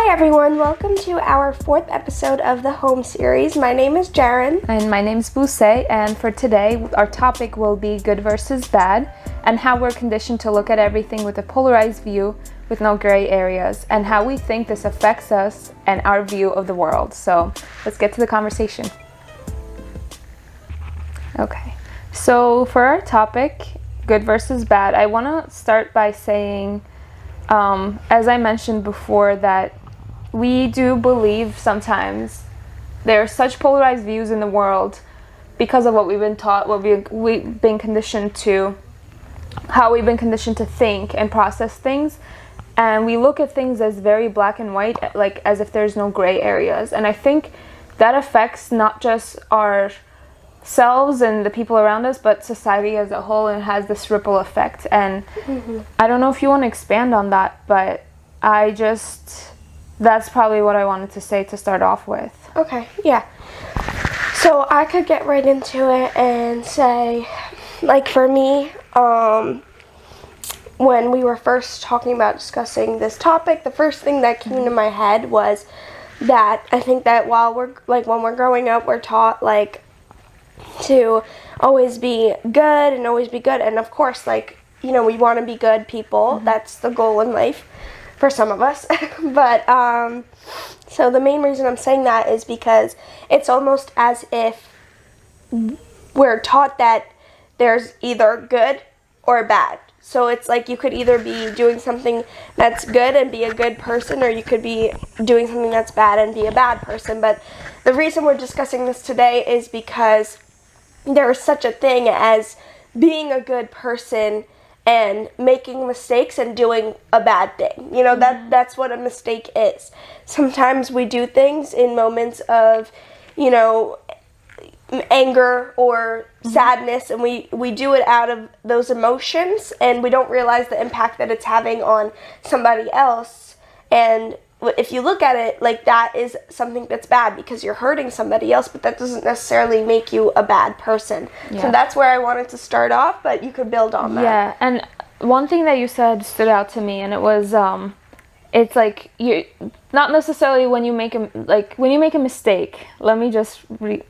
Hi everyone, welcome to our 4th episode of the Home series. My name is Jaren. And my name is Buse, and for today our topic will be good versus bad and how we're conditioned to look at everything with a polarized view with no gray areas and how we think this affects us and our view of the world. So let's get to the conversation. Okay, so for our topic, good versus bad, I want to start by saying, as I mentioned before, that we do believe sometimes there are such polarized views in the world because of what we've been taught, what we've been conditioned to, how we've been conditioned to think and process things. And we look at things as very black and white, like as if there's no gray areas. And I think that affects not just ourselves and the people around us, but society as a whole, and has this ripple effect. And I don't know if you want to expand on that, but that's probably what I wanted to say to start off with. Okay, yeah. So I could get right into it and say, like for me, when we were first talking about discussing this topic, the first thing that came to my head was that I think that when we're growing up, we're taught to always be good and always be good. And of course, we want to be good people. That's the goal in life for some of us. But so the main reason I'm saying that is because it's almost as if we're taught that there's either good or bad. So it's like you could either be doing something that's good and be a good person, or you could be doing something that's bad and be a bad person. But the reason we're discussing this today is because there is such a thing as being a good person and making mistakes and doing a bad thing. That's what a mistake is. Sometimes we do things in moments of, anger or sadness, and we do it out of those emotions, and we don't realize the impact that it's having on somebody else. And if you look at it like that is something that's bad because you're hurting somebody else, but that doesn't necessarily make you a bad person. Yeah. So that's where I wanted to start off, but you could build on that. Yeah, and one thing that you said stood out to me, and it was it's like you not necessarily when you make a mistake. Let me just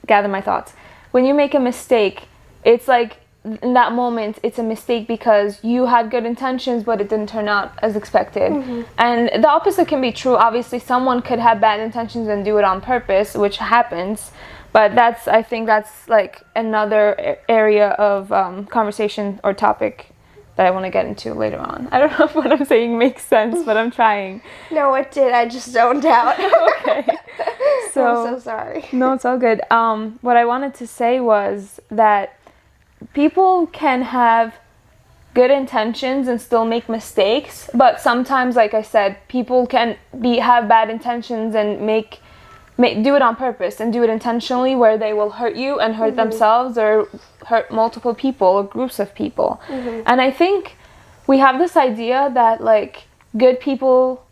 gather my thoughts. When you make a mistake, it's like in that moment it's a mistake because you had good intentions but it didn't turn out as expected. And the opposite can be true. Obviously someone could have bad intentions and do it on purpose, which happens, but I think that's like another area of conversation or topic that I want to get into later on. I don't know if what I'm saying makes sense, but I'm trying. No, it did. I just zoned out. Okay. So, I'm so sorry. No, it's all good. What I wanted to say was that people can have good intentions and still make mistakes, but sometimes, like I said, people can have bad intentions and do it on purpose and do it intentionally, where they will hurt you and hurt themselves or hurt multiple people or groups of people. And I think we have this idea that good people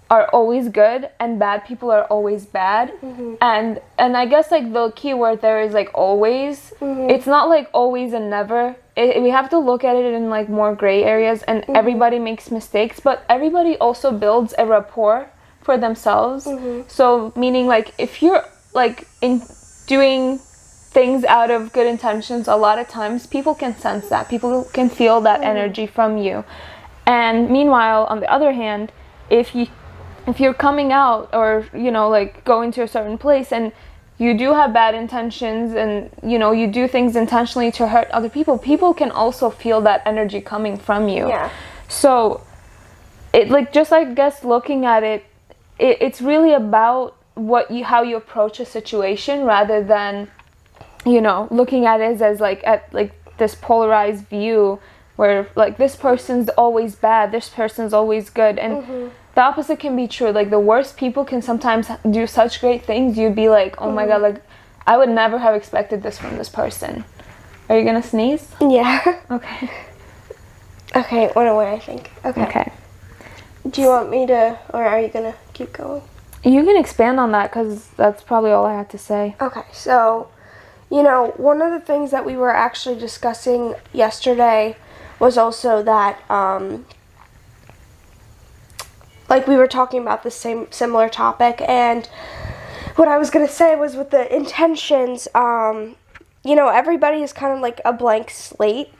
are always good and bad people are always bad. And I guess the key word there is always. It's not always and never. We have to look at it in more gray areas, and everybody makes mistakes, but everybody also builds a rapport for themselves. So meaning if you're in doing things out of good intentions, a lot of times people can sense that, people can feel that energy from you. And meanwhile, on the other hand, if you're coming out or going to a certain place and you do have bad intentions and you do things intentionally to hurt other people can also feel that energy coming from you. Yeah. So it just, I guess, looking at it, it's really about how you approach a situation, rather than looking at it as this polarized view where this person's always bad, this person's always good. And the opposite can be true. The worst people can sometimes do such great things. You'd be oh my god, I would never have expected this from this person. Are you gonna sneeze? Yeah. Okay. Okay, it went away, I think. Okay. Do you want me to, or are you gonna keep going? You can expand on that, because that's probably all I had to say. Okay, so, one of the things that we were actually discussing yesterday was also that like we were talking about the same similar topic, and what I was gonna say was with the intentions, you know, everybody is kind of like a blank slate.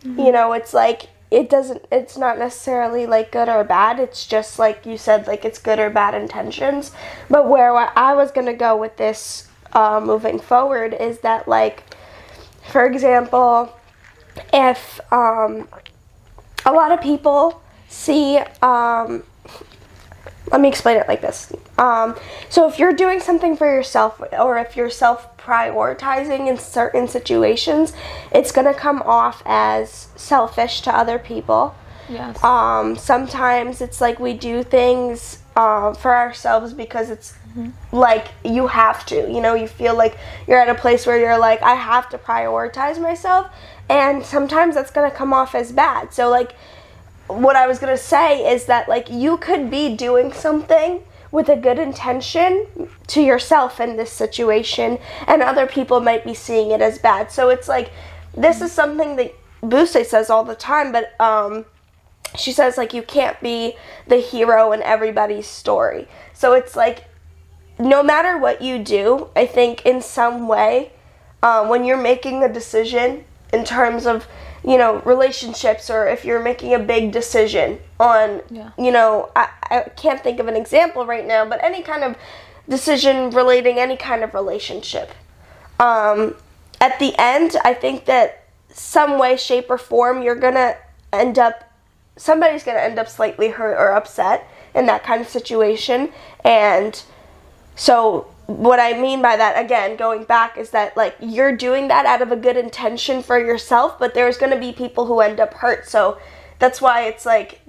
You know, it's like it's not necessarily like good or bad. It's just like you said, like it's good or bad intentions. But where I was gonna go with this moving forward is that, like, for example, if a lot of people see, let me explain it like this. So if you're doing something for yourself, or if you're self-prioritizing in certain situations, it's going to come off as selfish to other people. Yes. Sometimes it's like we do things for ourselves because it's like you have to, you know, you feel like you're at a place where you're like, I have to prioritize myself, and sometimes that's going to come off as bad. So, like, what I was going to say is that, like, you could be doing something with a good intention to yourself in this situation, and other people might be seeing it as bad. So it's like, this is something that Buse says all the time, but she says, like, you can't be the hero in everybody's story. So it's like, no matter what you do, I think in some way, when you're making a decision in terms of, you know, relationships, or if you're making a big decision on, you know, I can't think of an example right now, but any kind of decision relating any kind of relationship. At the end, I think that some way, shape, or form, somebody's gonna end up slightly hurt or upset in that kind of situation. And so what I mean by that, again, going back, is that, like, you're doing that out of a good intention for yourself, but there's going to be people who end up hurt. So that's why it's like,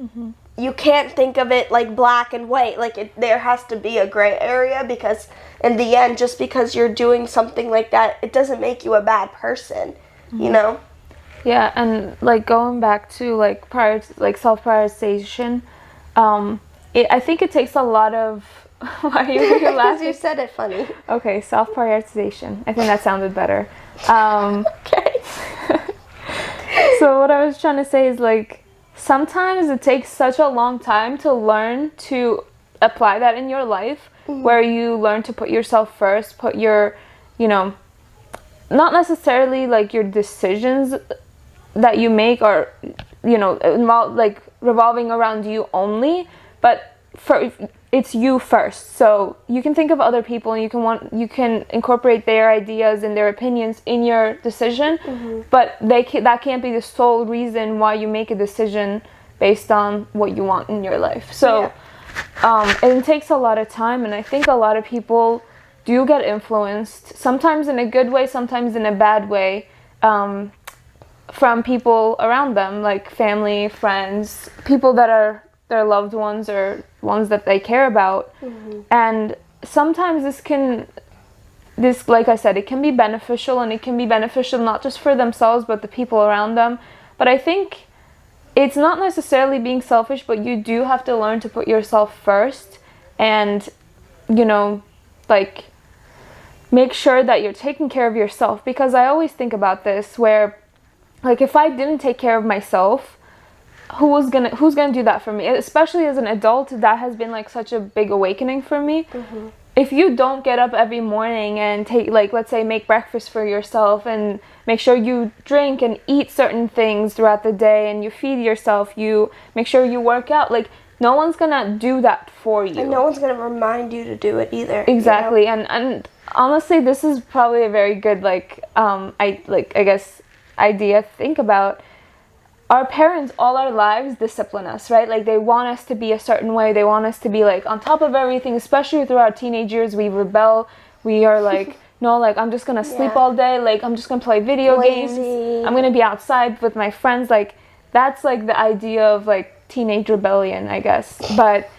you can't think of it like black and white. Like, there has to be a gray area, because in the end, just because you're doing something like that, it doesn't make you a bad person, you know? Yeah, and, like, going back to, like, self-prioritization, I think it takes a lot of... Why are you laughing? You said it funny. Okay, self-prioritization. I think that sounded better. Okay. So what I was trying to say is, like, sometimes it takes such a long time to learn to apply that in your life, where you learn to put yourself first, put your, you know, not necessarily, like, your decisions that you make are, you know, revolving around you only, but it's you first. So you can think of other people, and you can incorporate their ideas and their opinions in your decision, but that can't be the sole reason why you make a decision based on what you want in your life. So it takes a lot of time, and I think a lot of people do get influenced, sometimes in a good way, sometimes in a bad way, from people around them, like family, friends, people that are their loved ones or ones that they care about. And sometimes this, like I said, it can be beneficial, and it can be beneficial not just for themselves but the people around them. But I think it's not necessarily being selfish, but you do have to learn to put yourself first, and, you know, like, make sure that you're taking care of yourself. Because I always think about this, where, like, if I didn't take care of myself, who's gonna do that for me? Especially as an adult, that has been, like, such a big awakening for me. If you don't get up every morning and take, like, let's say, make breakfast for yourself, and make sure you drink and eat certain things throughout the day, and you feed yourself, you make sure you work out, like, no one's gonna do that for you, and no one's gonna remind you to do it either. Exactly. You know? and honestly, this is probably a very good, like, I guess idea to think about. Our parents all our lives discipline us, right? Like, they want us to be a certain way. They want us to be, like, on top of everything, especially through our teenage years. We rebel. We are like, no, like, I'm just gonna sleep all day. Like, I'm just gonna play video games. I'm gonna be outside with my friends. Like, that's, like, the idea of, like, teenage rebellion, I guess. But,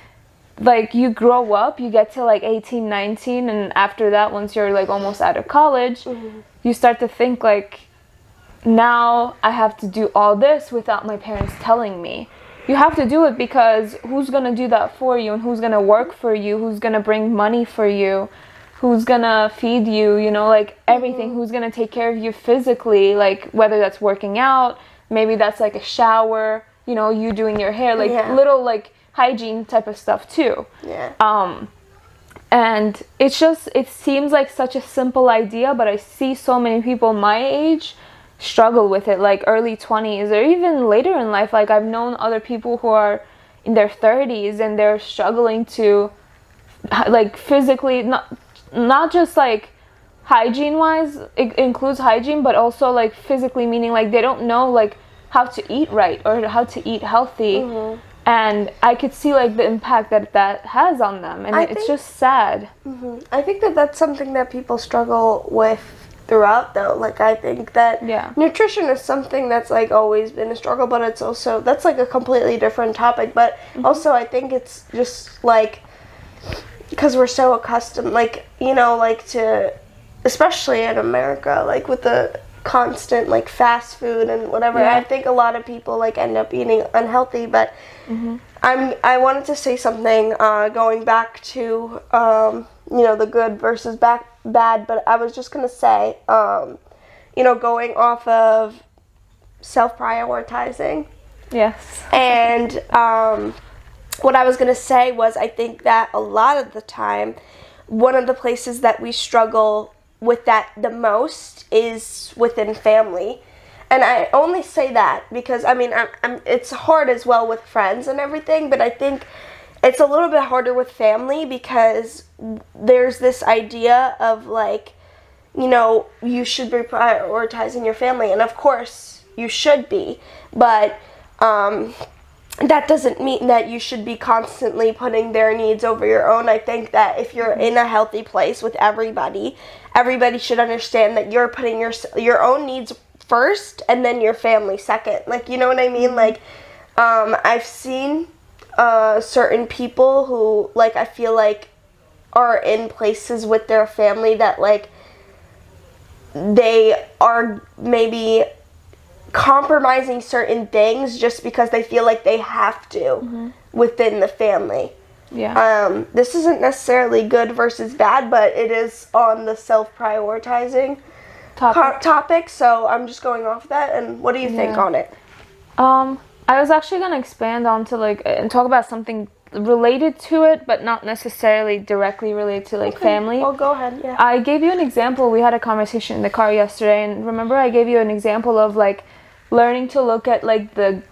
like, you grow up, you get to, like, 18, 19, and after that, once you're, like, almost out of college, you start to think, like, now I have to do all this without my parents telling me. You have to do it, because who's going to do that for you, and who's going to work for you, who's going to bring money for you, who's going to feed you, you know, like, everything, who's going to take care of you physically, like, whether that's working out, maybe that's, like, a shower, you know, you doing your hair, like, little, like, hygiene type of stuff too. Yeah. And it seems like such a simple idea, but I see so many people my age struggle with it, like early 20s or even later in life. Like, I've known other people who are in their 30s and they're struggling to, like, physically, not just like hygiene wise, it includes hygiene, but also like physically, meaning like they don't know like how to eat right or how to eat healthy. Mm-hmm. And I could see like the impact that has on them, and it's just sad. Mm-hmm. I think that's something that people struggle with throughout, though. Like, I think that nutrition is something that's like always been a struggle, but it's also, that's like a completely different topic. But also I think it's just like, because we're so accustomed, like, you know, like to, especially in America, like with the constant like fast food and whatever, I think a lot of people like end up eating unhealthy. But I wanted to say something going back to you know, the good versus bad, but I was just gonna say, you know, going off of self-prioritizing, and what I was gonna say was, I think that a lot of the time, one of the places that we struggle with that the most is within family. And I only say that because, I mean, it's hard as well with friends and everything, but I think it's a little bit harder with family because there's this idea of like, you know, you should be prioritizing your family, and of course you should be, but that doesn't mean that you should be constantly putting their needs over your own. I think that if you're in a healthy place with everybody should understand that you're putting your own needs first and then your family second. Like, you know what I mean? Like, I've seen certain people who, like, I feel like are in places with their family that, like, they are maybe compromising certain things just because they feel like they have to within the family. This isn't necessarily good versus bad, but it is on the self-prioritizing topic, so I'm just going off that. And what do you think on it? I was actually going to expand on to like and talk about something related to it, but not necessarily directly related to like family. Well, go ahead. Yeah. I gave you an example. We had a conversation in the car yesterday, and remember I gave you an example of like learning to look at like the,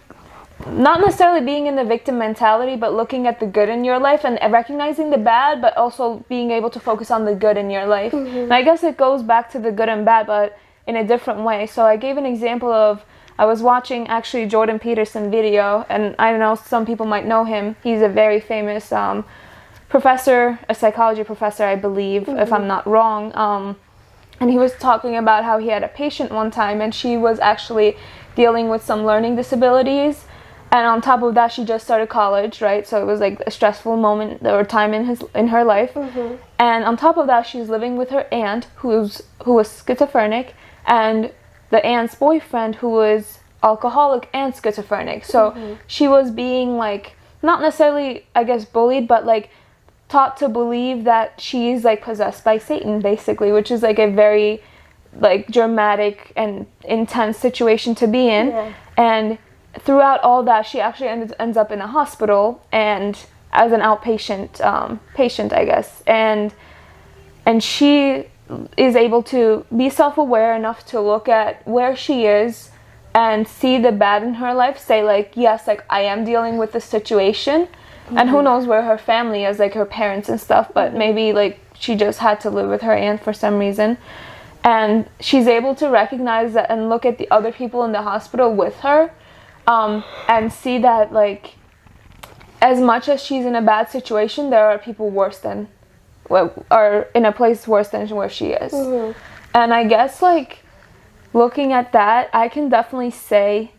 not necessarily being in the victim mentality, but looking at the good in your life and recognizing the bad, but also being able to focus on the good in your life. And I guess it goes back to the good and bad, but in a different way. So I gave an example of, I was watching actually Jordan Peterson video, and I know some people might know him. He's a very famous professor, a psychology professor, I believe, if I'm not wrong. And he was talking about how he had a patient one time, and she was actually dealing with some learning disabilities. And on top of that, she just started college, right? So it was like a stressful moment or time in her life. And on top of that, she's living with her aunt who was schizophrenic, and the aunt's boyfriend who was alcoholic and schizophrenic. So she was being like, not necessarily, I guess, bullied, but like taught to believe that she's like possessed by Satan, basically, which is like a very like dramatic and intense situation to be in. And throughout all that, she actually ends up in a hospital and as an outpatient patient, I guess. And she is able to be self-aware enough to look at where she is and see the bad in her life, say like, yes, like I am dealing with this situation. And who knows where her family is, like her parents and stuff, but maybe like she just had to live with her aunt for some reason. And she's able to recognize that and look at the other people in the hospital with her, and see that like as much as she's in a bad situation, there are people worse than, or in a place worse than where she is. And I guess like looking at that, I can definitely say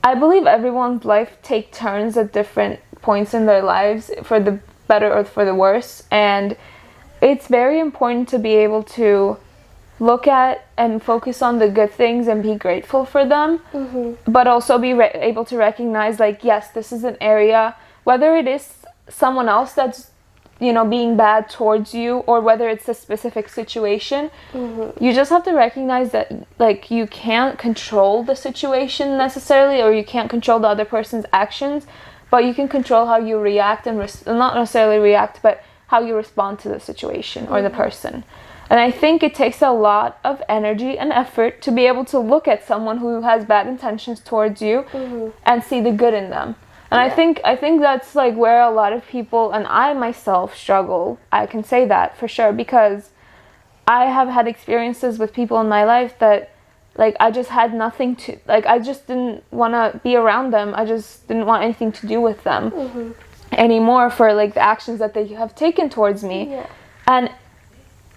I believe everyone's life take turns at different points in their lives, for the better or for the worse, and it's very important to be able to look at and focus on the good things and be grateful for them, but also be able to recognize like, yes, this is an area, whether it is someone else that's, you know, being bad towards you, or whether it's a specific situation, you just have to recognize that like you can't control the situation necessarily, or you can't control the other person's actions, but you can control how you react and not necessarily react, but how you respond to the situation or the person. And I think it takes a lot of energy and effort to be able to look at someone who has bad intentions towards you and see the good in them. And I think that's like where a lot of people, and I myself, struggle. I can say that for sure, because I have had experiences with people in my life that, like, I just had nothing to, like, I just didn't want to be around them. I just didn't want anything to do with them anymore for, like, the actions that they have taken towards me. Yeah. And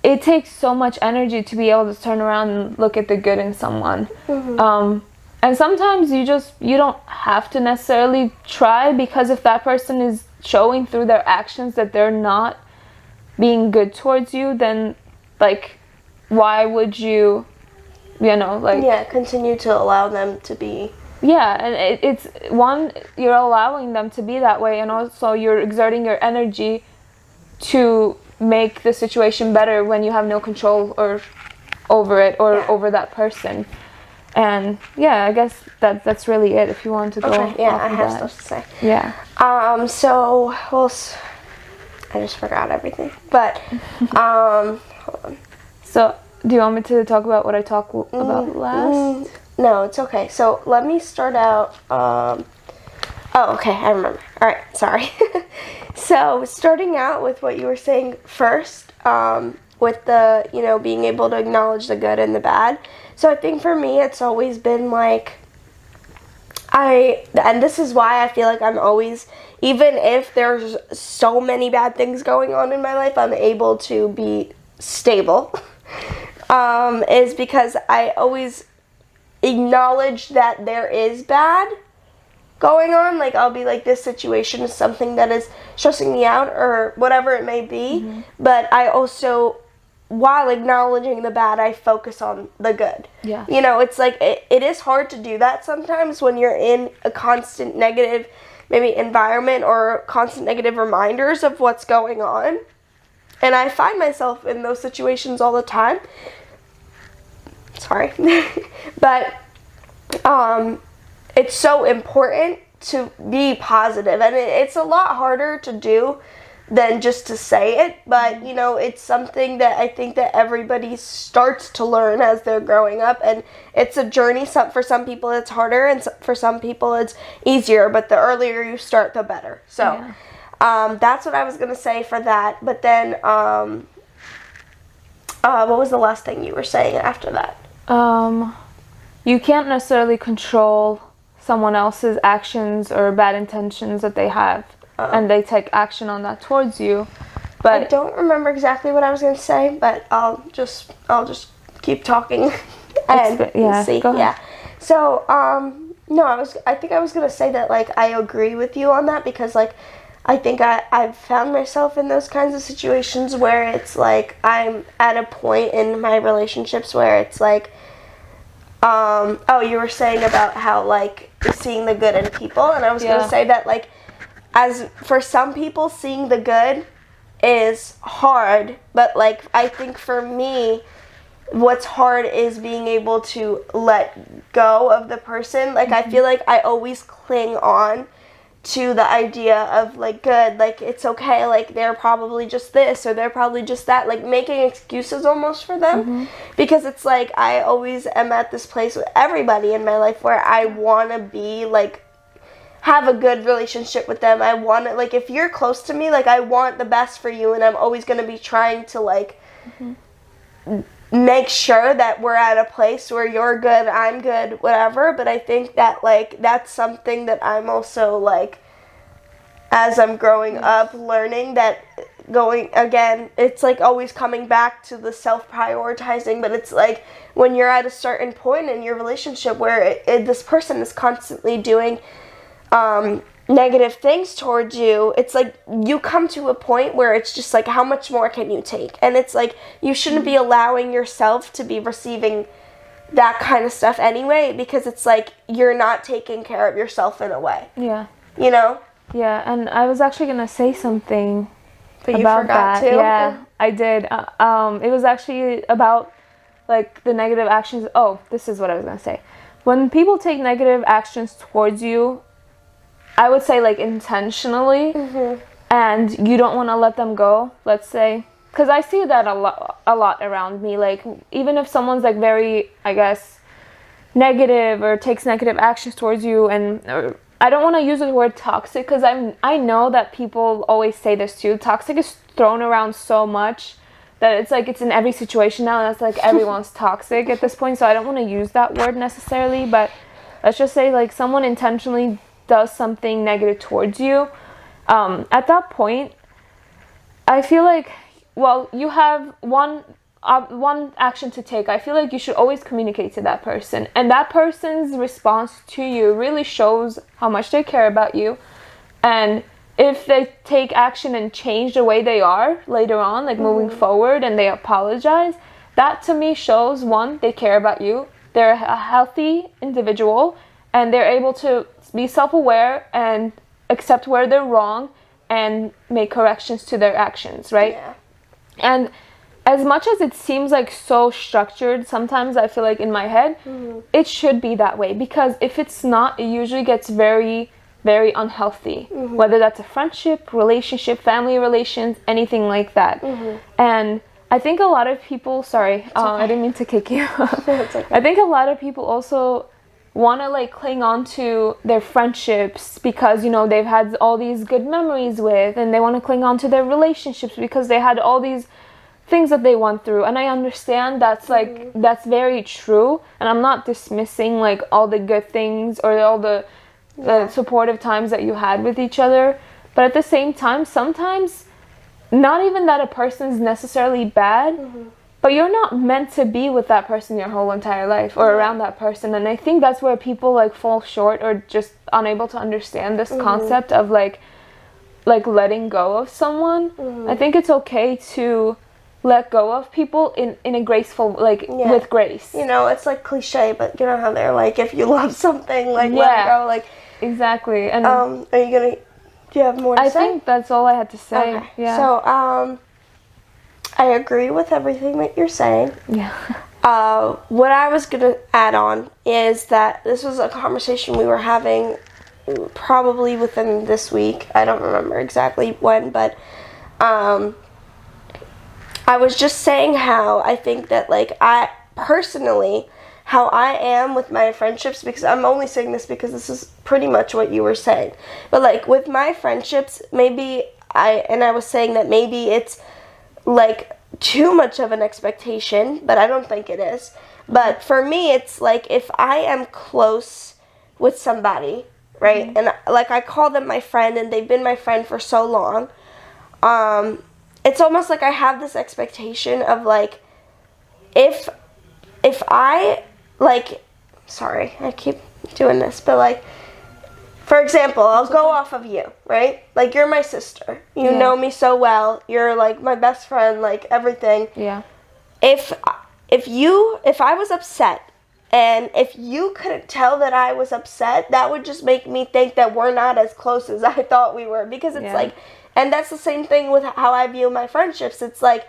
it takes so much energy to be able to turn around and look at the good in someone. And sometimes you don't have to necessarily try, because if that person is showing through their actions that they're not being good towards you, then, like, why would you know, like... Yeah, continue to allow them to be... Yeah, and it's, one, you're allowing them to be that way, and also you're exerting your energy to make the situation better when you have no control over it or over that person. And yeah, I guess that's really it. If you want to go. Okay. Yeah, I have stuff to say. Yeah. So I just forgot everything. But hold on. So do you want me to talk about what I talked about last? No, it's okay. So let me start out. Oh, okay, I remember. All right, sorry. So starting out with what you were saying first, with the, you know, being able to acknowledge the good and the bad. So I think for me, it's always been like, and this is why I feel like I'm always, even if there's so many bad things going on in my life, I'm able to be stable, is because I always acknowledge that there is bad going on. Like, I'll be like, this situation is something that is stressing me out or whatever it may be, but I also, while acknowledging the bad, I focus on the good. Yeah. You know, it's like, it is hard to do that sometimes when you're in a constant negative, maybe environment, or constant negative reminders of what's going on. And I find myself in those situations all the time. Sorry. But, it's so important to be positive, and it's a lot harder to do than just to say it, but you know, it's something that I think that everybody starts to learn as they're growing up, and it's a journey. For some people it's harder, and for some people it's easier, but the earlier you start, the better. So that's what I was gonna say for that. But then what was the last thing you were saying after that? You can't necessarily control someone else's actions or bad intentions that they have, and they take action on that towards you. But I don't remember exactly what I was going to say, but I'll just keep talking and see. Go ahead. Yeah. So no, I think I was going to say that, like, I agree with you on that, because, like, I think I've found myself in those kinds of situations where it's like I'm at a point in my relationships where it's like, you were saying about how, like, seeing the good in people, and I was going to say that, like, as for some people, seeing the good is hard, but, like, I think for me, what's hard is being able to let go of the person. Like, I feel like I always cling on to the idea of, like, good, like, it's okay, like, they're probably just this, or they're probably just that, like, making excuses almost for them, because it's like, I always am at this place with everybody in my life where I want to be, like, have a good relationship with them. I want to, like, if you're close to me, like, I want the best for you, and I'm always going to be trying to, like, make sure that we're at a place where you're good, I'm good, whatever. But I think that, like, that's something that I'm also, like, as I'm growing up, learning that again, it's like always coming back to the self-prioritizing, but it's like when you're at a certain point in your relationship where this person is constantly doing negative things towards you, it's like you come to a point where it's just like, how much more can you take? And it's like, you shouldn't be allowing yourself to be receiving that kind of stuff anyway, because it's like you're not taking care of yourself in a way. Yeah. You know? Yeah, and I was actually gonna say something but about you forgot that. To. Yeah, I did. It was actually about, like, the negative actions. Oh, this is what I was gonna say. When people take negative actions towards you, I would say like intentionally, and you don't want to let them go, let's say, because I see that a lot around me. Like, even if someone's like very, I guess, negative or takes negative actions towards you, and I don't want to use the word toxic, because I know that people always say this too. Toxic is thrown around so much that it's like it's in every situation now, and it's like everyone's toxic at this point. So I don't want to use that word necessarily, but let's just say like someone intentionally does something negative towards you. At that point, I feel like, well, you have one action to take. I feel like you should always communicate to that person, and that person's response to you really shows how much they care about you. And if they take action and change the way they are later on, like moving forward, and they apologize, that to me shows, one, they care about you, they're a healthy individual, and they're able to be self-aware and accept where they're wrong and make corrections to their actions, right? Yeah. And as much as it seems like so structured, sometimes I feel like in my head, it should be that way, because if it's not, it usually gets very, very unhealthy, whether that's a friendship, relationship, family relations, anything like that. And I think a lot of people, sorry, I didn't mean to kick you. It's okay. I think a lot of people also want to like cling on to their friendships because, you know, they've had all these good memories with, and they want to cling on to their relationships because they had all these things that they went through. And I understand that's like that's very true, and I'm not dismissing like all the good things or all the supportive times that you had with each other, but at the same time, sometimes not even that a person's necessarily bad, but you're not meant to be with that person your whole entire life or around that person. And I think that's where people like fall short or just unable to understand this concept of like letting go of someone. I think it's okay to let go of people in a graceful, like with grace. You know, it's like cliche, but you know how they're like, if you love something, like let it go, like. Exactly. And are you gonna, do you have more to say? I think that's all I had to say. Okay. Yeah. So, I agree with everything that you're saying. Yeah. What I was gonna add on is that this was a conversation we were having probably within this week. I don't remember exactly when, but I was just saying how I think that, like, I personally, how I am with my friendships, because I'm only saying this because this is pretty much what you were saying. But like with my friendships, maybe I was saying that maybe it's like too much of an expectation, but I don't think it is. But for me, it's like if I am close with somebody, right? And like I call them my friend and they've been my friend for so long, it's almost like I have this expectation of like, if I, like, sorry, I keep doing this, but like, for example, I'll go off of you, right? Like, you're my sister. You know me so well. You're like my best friend, like everything. Yeah. If I was upset, and if you couldn't tell that I was upset, that would just make me think that we're not as close as I thought we were. Because it's like, and that's the same thing with how I view my friendships. It's like,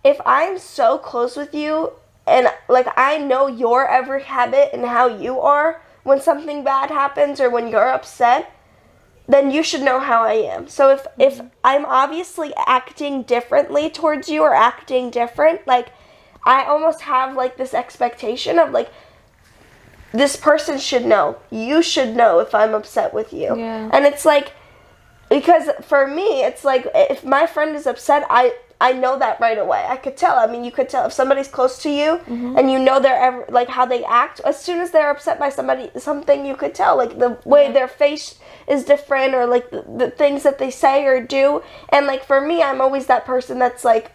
if I'm so close with you, and like I know your every habit and how you are when something bad happens or when you're upset, then you should know how I am. So if I'm obviously acting differently towards you or acting different, like I almost have like this expectation of like, this person should know. You should know if I'm upset with you. Yeah. And it's like, because for me, it's like if my friend is upset, I know that right away. I could tell. I mean, you could tell if somebody's close to you and you know they're like how they act. As soon as they're upset by something, you could tell, like the way their face is different, or like the things that they say or do. And like for me, I'm always that person that's like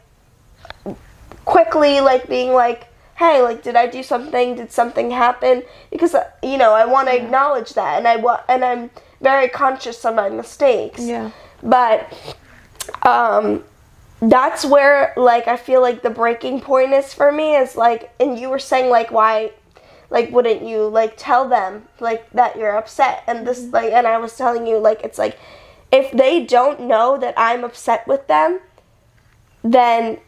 quickly like being like, hey, like, did I do something? Did something happen? Because you know, I want to acknowledge that, and I'm very conscious of my mistakes. Yeah. But that's where, like, I feel like the breaking point is for me, is like, and you were saying like, why, like, wouldn't you like tell them like that you're upset, and this like, and I was telling you like, it's like, if they don't know that I'm upset with them, then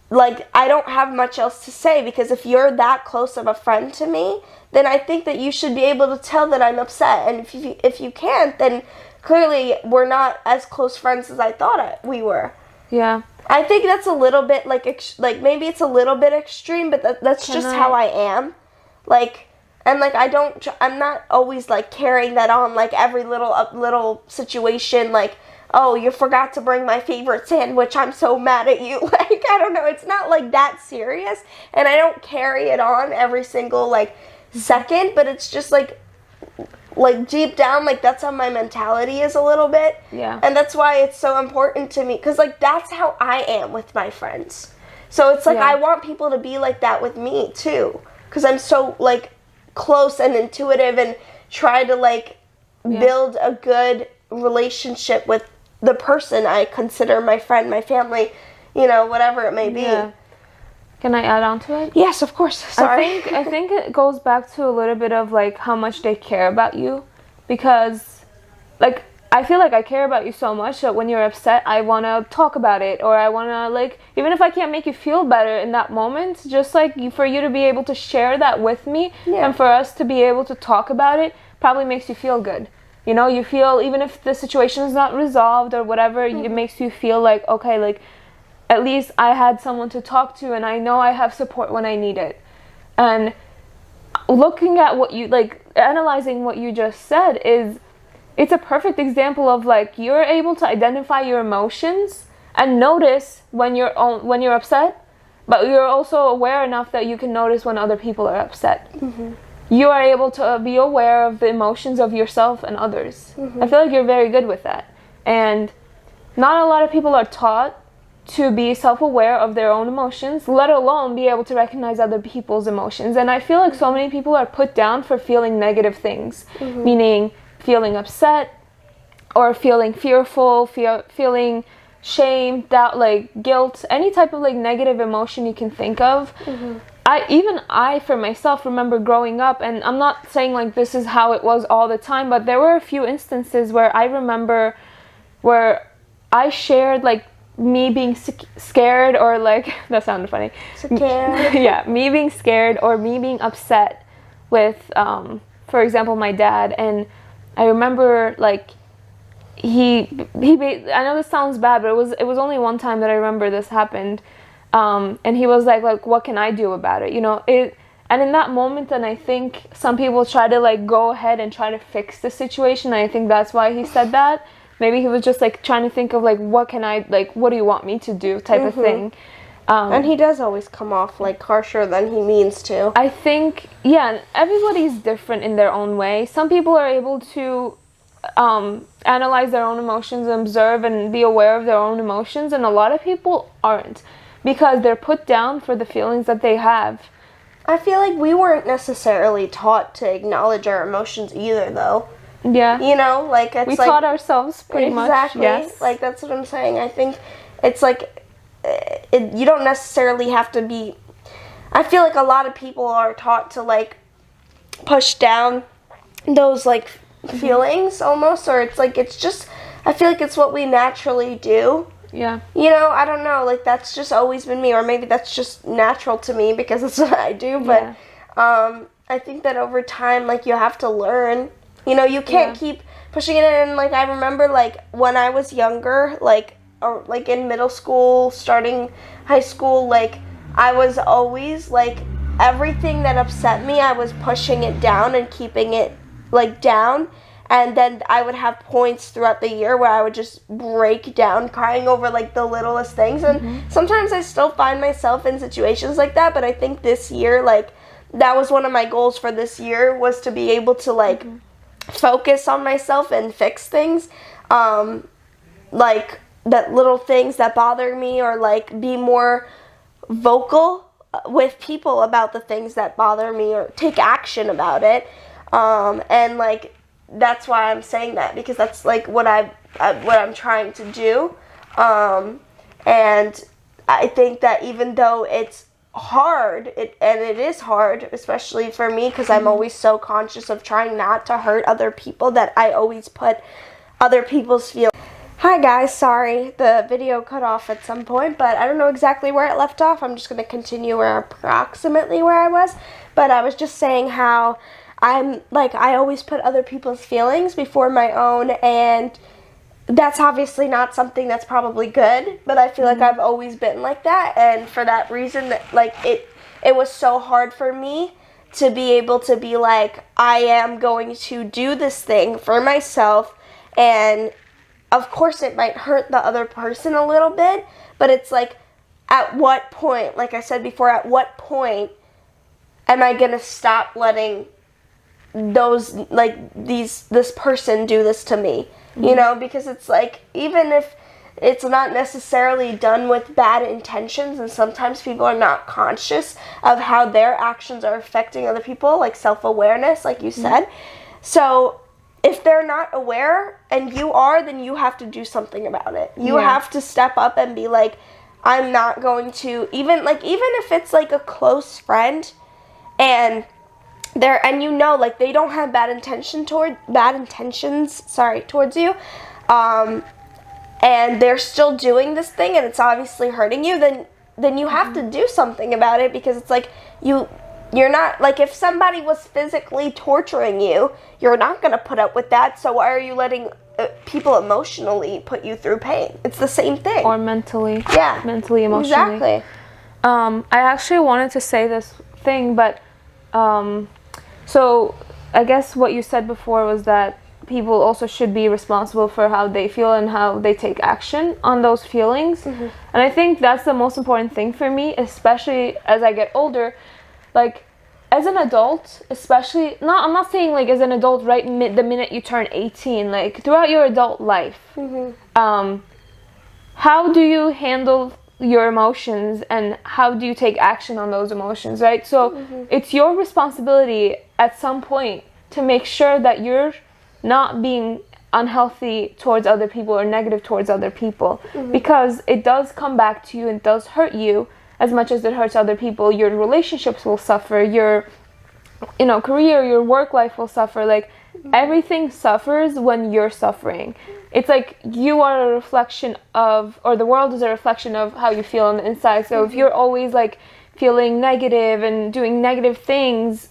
like, I don't have much else to say, because if you're that close of a friend to me, then I think that you should be able to tell that I'm upset. And if you can't, then clearly we're not as close friends as I thought we were. Yeah. I think that's a little bit, like maybe it's a little bit extreme, but that's just how I am. Like, and, like, I'm not always, like, carrying that on, like, every little situation, like, oh, you forgot to bring my favorite sandwich, I'm so mad at you. Like, I don't know, it's not, like, that serious, and I don't carry it on every single, like, second, but it's just, like, deep down, like, that's how my mentality is a little bit. Yeah. And that's why it's so important to me, because, like, that's how I am with my friends. So it's, like, I want people to be like that with me, too, because I'm so, like, close and intuitive, and try to, like, build a good relationship with the person I consider my friend, my family, you know, whatever it may be. Yeah. Can I add on to it? Yes, of course. Sorry. I think it goes back to a little bit of, like, how much they care about you, because, like, I feel like I care about you so much that when you're upset, I want to talk about it, or I want to, like, even if I can't make you feel better in that moment, just, like, for you to be able to share that with me, and for us to be able to talk about it probably makes you feel good. You know, you feel, even if the situation is not resolved or whatever, it makes you feel like, okay, like, at least I had someone to talk to, and I know I have support when I need it. And looking at what you, like, analyzing what you just said it's a perfect example of, like, you're able to identify your emotions and notice when you're upset, but you're also aware enough that you can notice when other people are upset. Mm-hmm. You are able to be aware of the emotions of yourself and others. Mm-hmm. I feel like you're very good with that. And not a lot of people are taught to be self-aware of their own emotions, let alone be able to recognize other people's emotions. And I feel like so many people are put down for feeling negative things, meaning feeling upset, or feeling fearful, feeling shame, doubt, like guilt, any type of, like, negative emotion you can think of. I for myself remember growing up, and I'm not saying, like, this is how it was all the time, but there were a few instances where I remember where I shared, like, me being scared, or, like, that sounded funny. Scared. Yeah, me being scared or me being upset with, for example, my dad. And I remember, like, I know this sounds bad, but it was only one time that I remember this happened. And he was like, what can I do about it? You know, and in that moment, and I think some people try to, like, go ahead and try to fix the situation. And I think that's why he said that. Maybe he was just, like, trying to think of, like, what do you want me to do type of thing. And he does always come off, like, harsher than he means to. I think, yeah, everybody's different in their own way. Some people are able to analyze their own emotions and observe and be aware of their own emotions, and a lot of people aren't, because they're put down for the feelings that they have. I feel like we weren't necessarily taught to acknowledge our emotions either, though. Yeah. You know, like, it's we like... taught ourselves pretty much. Exactly. Yes. Like, that's what I'm saying. I think it's like, you don't necessarily have to be... I feel like a lot of people are taught to, like, push down those, like, feelings almost, or it's like, it's just... I feel like it's what we naturally do. Yeah. You know, I don't know, like, that's just always been me, or maybe that's just natural to me because it's what I do, but I think that over time, like, you have to learn. You know, you can't keep pushing it in. Like, I remember, like, when I was younger, like, or, like, in middle school, starting high school, like, I was always, like, everything that upset me, I was pushing it down and keeping it, like, down. And then I would have points throughout the year where I would just break down crying over, like, the littlest things. And sometimes I still find myself in situations like that, but I think this year, like, that was one of my goals for this year, was to be able to, like, focus on myself and fix things, like, that little things that bother me, or, like, be more vocal with people about the things that bother me, or take action about it. And, like, that's why I'm saying that, because that's, like, what I'm trying to do. And I think that even though it's hard, and it is hard, especially for me, because I'm always so conscious of trying not to hurt other people, that I always put other people's feelings. Hi guys, sorry the video cut off at some point, but I don't know exactly where it left off. I'm just going to continue approximately where I was, but I was just saying how I always put other people's feelings before my own, and that's obviously not something that's probably good, but I feel like I've always been like that, and for that reason, that it was so hard for me to be able to be like, I am going to do this thing for myself, and of course it might hurt the other person a little bit, but it's like, at what point, like I said before, at what point am I going to stop letting this person do this to me? You know, because it's like, even if it's not necessarily done with bad intentions, and sometimes people are not conscious of how their actions are affecting other people, like self-awareness, like you said. So if they're not aware and you are, then you have to do something about it. You have to step up and be like, I'm not going to, even if it's like a close friend and you know, like, they don't have bad intentions towards you, and they're still doing this thing and it's obviously hurting you, then you have to do something about it, because it's like, you're not, like, if somebody was physically torturing you, you're not going to put up with that, so why are you letting people emotionally put you through pain? It's the same thing. Or mentally. Yeah. Mentally, emotionally. Exactly. I actually wanted to say this thing, but, so I guess what you said before was that people also should be responsible for how they feel and how they take action on those feelings. And I think that's the most important thing for me, especially as I get older. Like, as an adult, especially, I'm not saying like as an adult the minute you turn 18, like throughout your adult life, how do you handle your emotions and how do you take action on those emotions, right? So it's your responsibility at some point to make sure that you're not being unhealthy towards other people or negative towards other people, because it does come back to you and does hurt you as much as it hurts other people. Your relationships will suffer, your career, your work life will suffer. Like, everything suffers when you're suffering. It's like you are a reflection of, or the world is a reflection of how you feel on the inside. So if you're always like feeling negative and doing negative things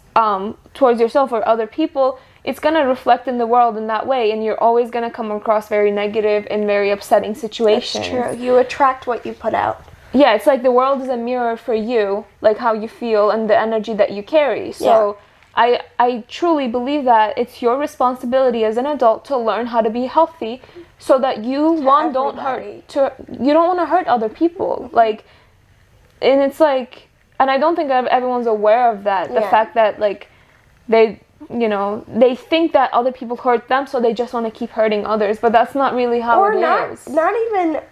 towards yourself or other people, it's going to reflect in the world in that way, and you're always going to come across very negative and very upsetting situations. That's true. You attract what you put out. Yeah, it's like the world is a mirror for you, like how you feel and the energy that you carry. So I truly believe that it's your responsibility as an adult to learn how to be healthy, so that you don't want to hurt other people. Like, and it's like, and I don't think everyone's aware of that. The fact that like they think that other people hurt them, so they just want to keep hurting others, but that's not really how it is. Not even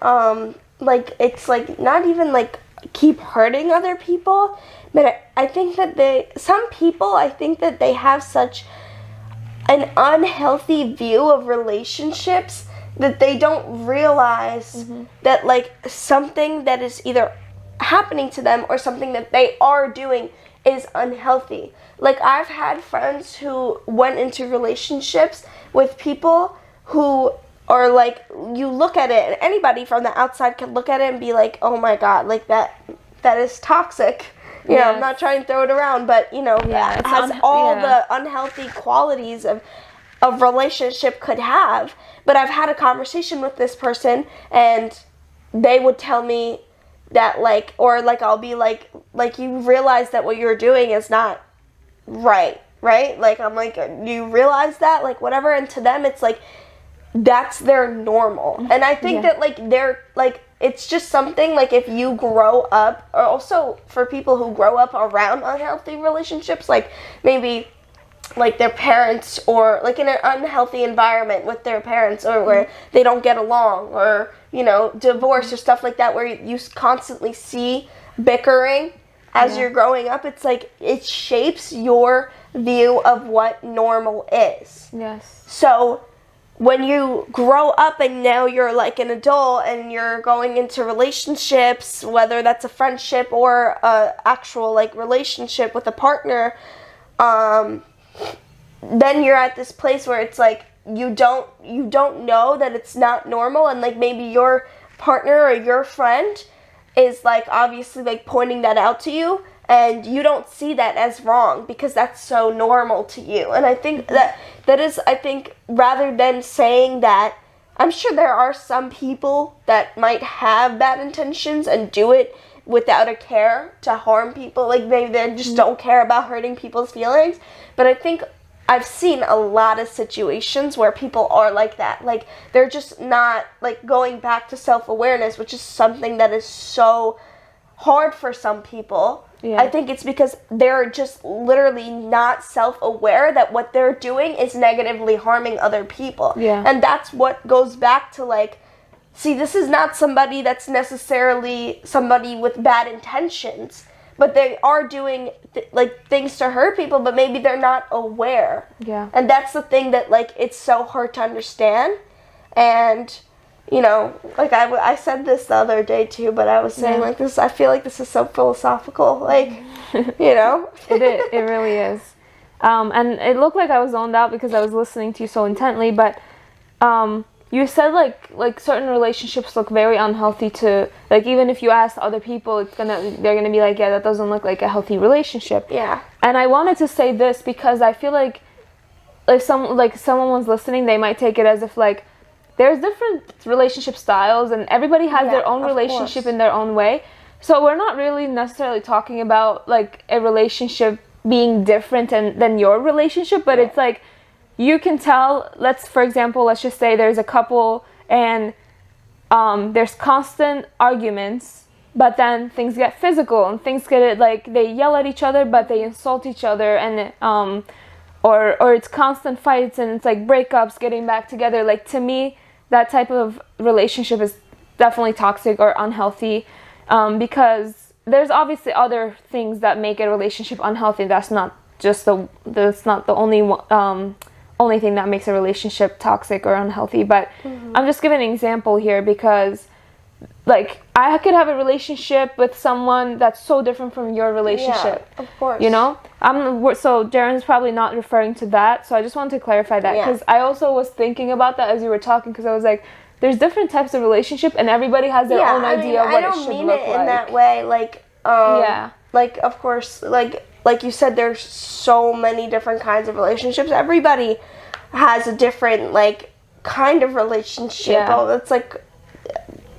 it's like not even like keep hurting other people, but I think that some people have such an unhealthy view of relationships that they don't realize that like something that is either happening to them or something that they are doing is unhealthy. Like, I've had friends who went into relationships with people who are like, you look at it and anybody from the outside can look at it and be like, oh my god, like that is toxic. You know, I'm not trying to throw it around, but it has all the unhealthy qualities of relationship could have. But I've had a conversation with this person and they would tell me that I'll be like you realize that what you're doing is not right? Like, I'm like, you realize that, like, whatever, and to them it's like that's their normal. And I think that like they're like, it's just something like, if you grow up, or also for people who grow up around unhealthy relationships, like maybe like their parents, or like in an unhealthy environment with their parents, or where they don't get along, or divorce or stuff like that, where you constantly see bickering as you're growing up, it's like it shapes your view of what normal is. Yes. So when you grow up and now you're like an adult and you're going into relationships, whether that's a friendship or a actual like relationship with a partner, then you're at this place where it's like you don't know that it's not normal, and like maybe your partner or your friend is like obviously like pointing that out to you, and you don't see that as wrong because that's so normal to you. And I think that is, I think, rather than saying that, I'm sure there are some people that might have bad intentions and do it without a care to harm people. Like maybe they just don't care about hurting people's feelings. But I think I've seen a lot of situations where people are like that. Like they're just not like going back to self-awareness, which is something that is so hard for some people. Yeah. I think it's because they're just literally not self-aware that what they're doing is negatively harming other people. Yeah. And that's what goes back to like, see, this is not somebody that's necessarily somebody with bad intentions, but they are doing like things to hurt people, but maybe they're not aware. Yeah. And that's the thing that like it's so hard to understand. And you know, like I said this the other day too, but I was saying like this, I feel like this is so philosophical, like, you know? It really is. And it looked like I was zoned out because I was listening to you so intently, but you said like certain relationships look very unhealthy to, like, even if you ask other people, they're gonna be like, yeah, that doesn't look like a healthy relationship. Yeah. And I wanted to say this because I feel like if someone was listening, they might take it as if like, there's different relationship styles and everybody has their own relationship in their own way. So we're not really necessarily talking about like a relationship being different than your relationship, but it's like you can tell, for example, let's just say there's a couple and there's constant arguments, but then things get physical and things get like they yell at each other, but they insult each other, and or it's constant fights and it's like breakups, getting back together. Like to me, that type of relationship is definitely toxic or unhealthy, because there's obviously other things that make a relationship unhealthy. That's not the only thing that makes a relationship toxic or unhealthy. But I'm just giving an example here because like I could have a relationship with someone that's so different from your relationship. Yeah, of course. You know? So Darren's probably not referring to that. So I just wanted to clarify that because I also was thinking about that as you were talking, because I was like, there's different types of relationship and everybody has their own idea of what it should look like. I don't mean it in that way. Like, like of course, like you said, there's so many different kinds of relationships. Everybody has a different like kind of relationship. Yeah. Oh, that's like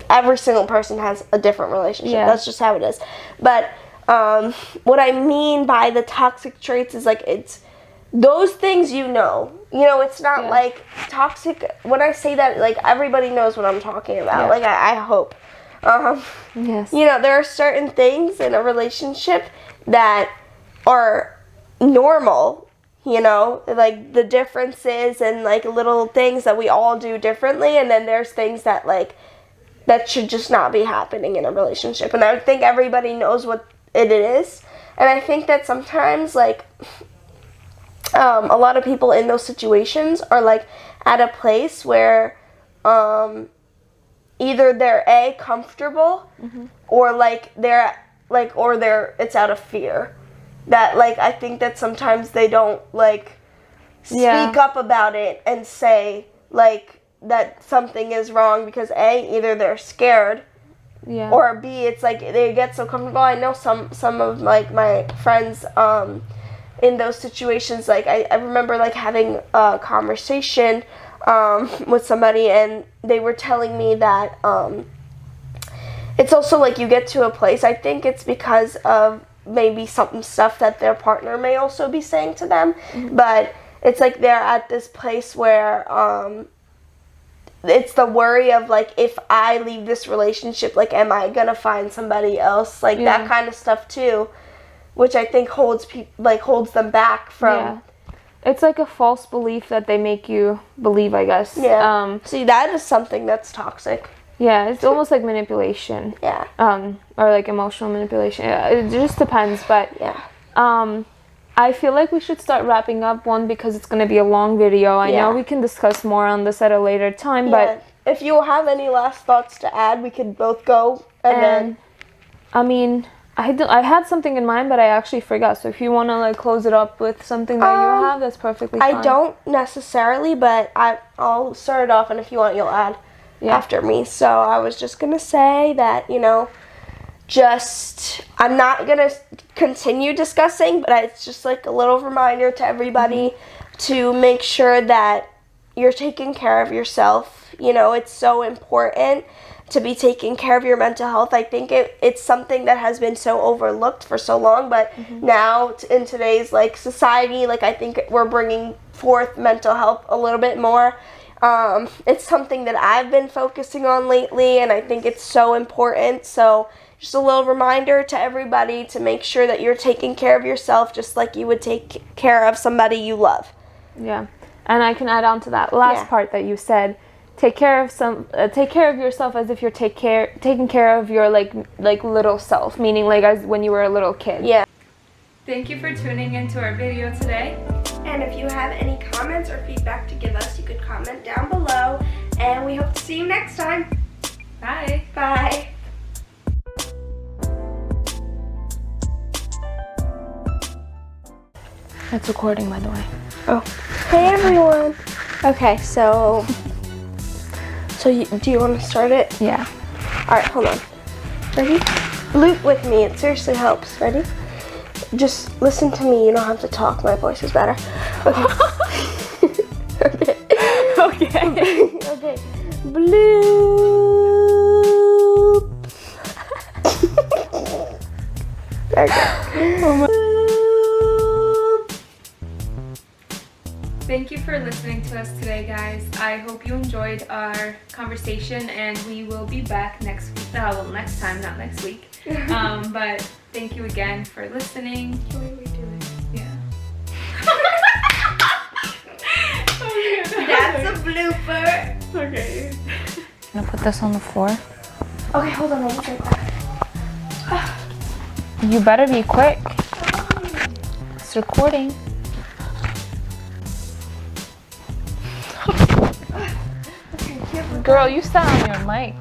every single person has a different relationship. Yeah. That's just how it is. But what I mean by the toxic traits is like it's those things, you know, it's not like toxic. When I say that, like everybody knows what I'm talking about. Yeah. Like I hope. Yes. You know, there are certain things in a relationship that are normal, you know, like the differences and like little things that we all do differently, and then there's things that like that should just not be happening in a relationship. And I think everybody knows what it is. And I think that sometimes like a lot of people in those situations are like at a place where either they're comfortable or like it's out of fear. That like I think that sometimes they don't like speak up about it and say like that something is wrong because either they're scared, or B, it's like they get so comfortable. I know some of like my friends in those situations, like I remember like having a conversation with somebody, and they were telling me that it's also like you get to a place, I think it's because of maybe some stuff that their partner may also be saying to them, but it's like they're at this place where it's the worry of like, if I leave this relationship, like am I gonna find somebody else, like that kind of stuff too, which I think holds them back from it's like a false belief that they make you believe, I guess. See, that is something that's toxic. It's almost like manipulation. Or like emotional manipulation. It just depends, but I feel like we should start wrapping up, one, because it's going to be a long video. I know we can discuss more on this at a later time, but if you have any last thoughts to add, we could both go and then I mean, I had something in mind, but I actually forgot. So if you want to like close it up with something that you have, that's perfectly fine. I don't necessarily, but I'll start it off, and if you want, you'll add after me. So I was just gonna say that, you know, I'm not gonna continue discussing, but it's just like a little reminder to everybody to make sure that you're taking care of yourself. You know, it's so important to be taking care of your mental health. I think it's something that has been so overlooked for so long, but now in today's like society, like I think we're bringing forth mental health a little bit more. It's something that I've been focusing on lately, and I think it's so important. So just a little reminder to everybody to make sure that you're taking care of yourself just like you would take care of somebody you love. Yeah, and I can add on to that last part that you said. Take care of yourself as if you're taking care of your like little self, meaning like as when you were a little kid. Yeah. Thank you for tuning into our video today. And if you have any comments or feedback to give us, you could comment down below. And we hope to see you next time. Bye. Bye. It's recording, by the way. Oh. Hey everyone. Okay, so do you want to start it? Yeah. All right, hold on. Ready? Loop with me. It seriously helps. Ready? Just listen to me. You don't have to talk. My voice is better. Okay. Okay. Okay. Bloop. There you go. Thank you for listening to us today, guys. I hope you enjoyed our conversation, and we will be back next week. Well, next time, not next week. But thank you again for listening. What are we doing? Yeah. That's a blooper. Okay. I'm gonna put this on the floor. Okay, hold on. I'll take that. You better be quick. It's recording. Girl, you sat on your mic.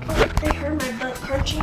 I heard my butt crunching.